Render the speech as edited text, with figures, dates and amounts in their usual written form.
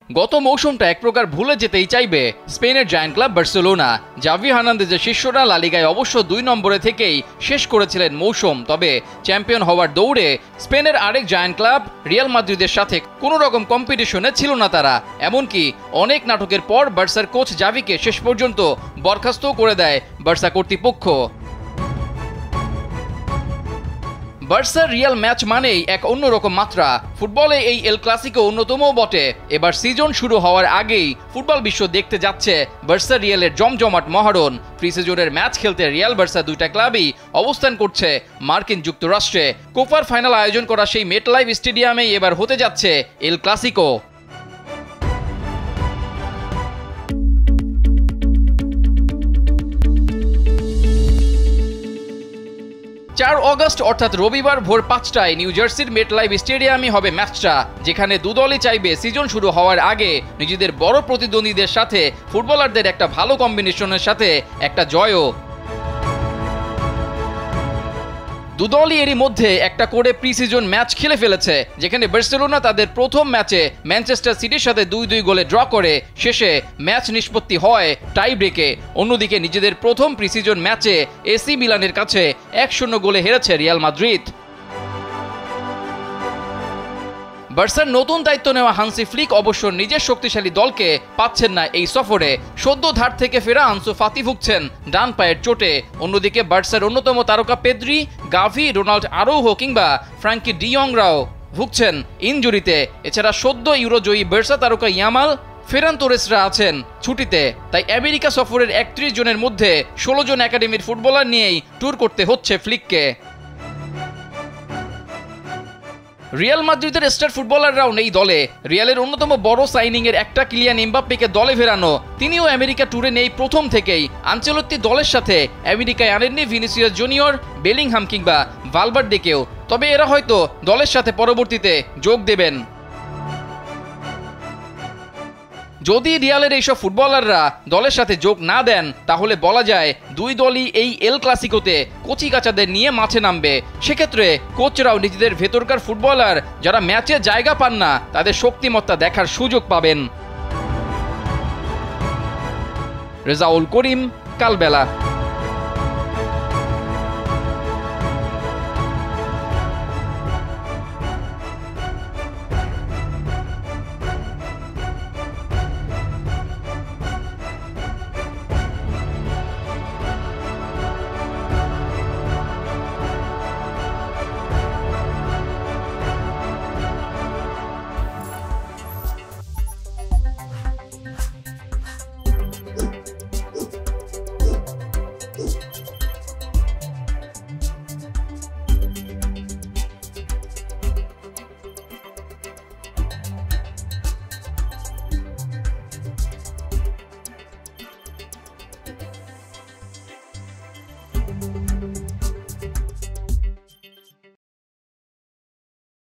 গত মৌসুমটা এক প্রকার ভুলে যেতেই চাইবে স্পেনের জায়ান্ট ক্লাব বার্সেলোনা। জাভি হার্নান্দেজের শিষ্যরা লা লিগায় অবশ্য 2 নম্বরে থেকেই শেষ করেছিলেন মৌসুম, তবে চ্যাম্পিয়ন হওয়ার দৌড়ে স্পেনের আরেক জায়ান্ট ক্লাব রিয়াল মাদ্রিদের সাথে কোনো রকম কম্পিটিশনে ছিল না তারা। এমনকি অনেক নাটকের পর বার্সার কোচ জাভিকে শেষ পর্যন্ত বরখাস্ত করে দেয় বার্সা কর্তৃপক্ষ। বার্সার রিয়াল ম্যাচ মানেই এক অন্যরকম মাত্রা। ফুটবলে এই এল ক্লাসিকো অন্যতমও বটে। এবার সিজন শুরু হওয়ার আগেই ফুটবল বিশ্ব দেখতে যাচ্ছে বার্সা রিয়ালের জমজমাট মহারণ। প্রি সিজনের ম্যাচ খেলতে রিয়াল বার্সা দুইটা ক্লাবই অবস্থান করছে মার্কিন যুক্তরাষ্ট্রে। কোপার ফাইনাল আয়োজন করা সেই মেটলাইফ স্টেডিয়ামেই এবার হতে যাচ্ছে এল ক্লাসিকো। 4 অগস্ট অর্থাৎ রবিবার ভোর 5টায় নিউ জার্সির মেটলাইফ স্টেডিয়ামে হবে ম্যাচটা, যেখানে দুদলই চাইবে সিজন শুরু হওয়ার আগে নিজেদের বড় প্রতিদ্বন্দ্বীদের সাথে ফুটবলারদের একটা ভালো কম্বিনেশনের সাথে একটা জয়ও। দুদলই এরই মধ্যে একটা করে প্রি সিজন ম্যাচ খেলে ফেলেছে, যেখানে বার্সেলোনা তাদের প্রথম ম্যাচে ম্যানচেস্টার সিটির সাথে 2-2 গোলে ড্র করে শেষে ম্যাচ নিষ্পত্তি হয় টাই ব্রেকে। অন্যদিকে নিজেদের প্রথম প্রি সিজন ম্যাচে এসি মিলানের কাছে 1-0 গোলে হেরেছে রিয়াল মাদ্রিদ। বার্সার নতুন দায়িত্ব নেওয়া হান্সি ফ্লিক অবশ্য নিজের শক্তিশালী দলকে পাচ্ছেন না এই সফরে। সদ্য ধার থেকে ফেরা আনসু ফাতি ভুগছেন ডান পায়ের চোটে। অন্যদিকে বার্সার অন্যতম তারকা পেদ্রি, গাভি, রোনাল্ড আরৌহো কিংবা ফ্র্যাঙ্কি ডিয়ংরাও ভুগছেন ইনজুরিতে। এছাড়া সদ্য ইউরোজয়ী বার্সা তারকা ইয়ামাল, ফেরান তোরেসরা আছেন ছুটিতে। তাই আমেরিকা সফরের 31 জনের মধ্যে 16 জন একাডেমির ফুটবলার নিয়েই ট্যুর করতে হচ্ছে ফ্লিককে। রিয়াল মাদ্রিদের স্টার ফুটবলাররাও নেই দলে। রিয়ালের অন্যতম বড় সাইনিংয়ের একটা কিলিয়ান এমবাপ্পেকে দলে ফেরানো, তিনিও আমেরিকা ট্যুরে নেই প্রথম থেকেই। আনচেলত্তি দলের সাথে আমেরিকায় আনেননি ভিনিসিয়াস জুনিয়র, বেলিংহাম কিংবা ভালভার্দেকেও, তবে এরা হয়তো দলের সাথে পরবর্তীতে যোগ দেবেন। যদি রিয়ালের এইসব ফুটবলাররা দলের সাথে যোগ না দেন, তাহলে বলা যায় দুই দলই এই এল ক্লাসিকোতে কচিকাচাদের নিয়ে মাঠে নামবে। সেক্ষেত্রে কোচরাও নিজেদের ভেতরকার ফুটবলার যারা ম্যাচে জায়গা পান না তাদের শক্তিমত্তা দেখার সুযোগ পাবেন। রেজাউল করিম, কালবেলা।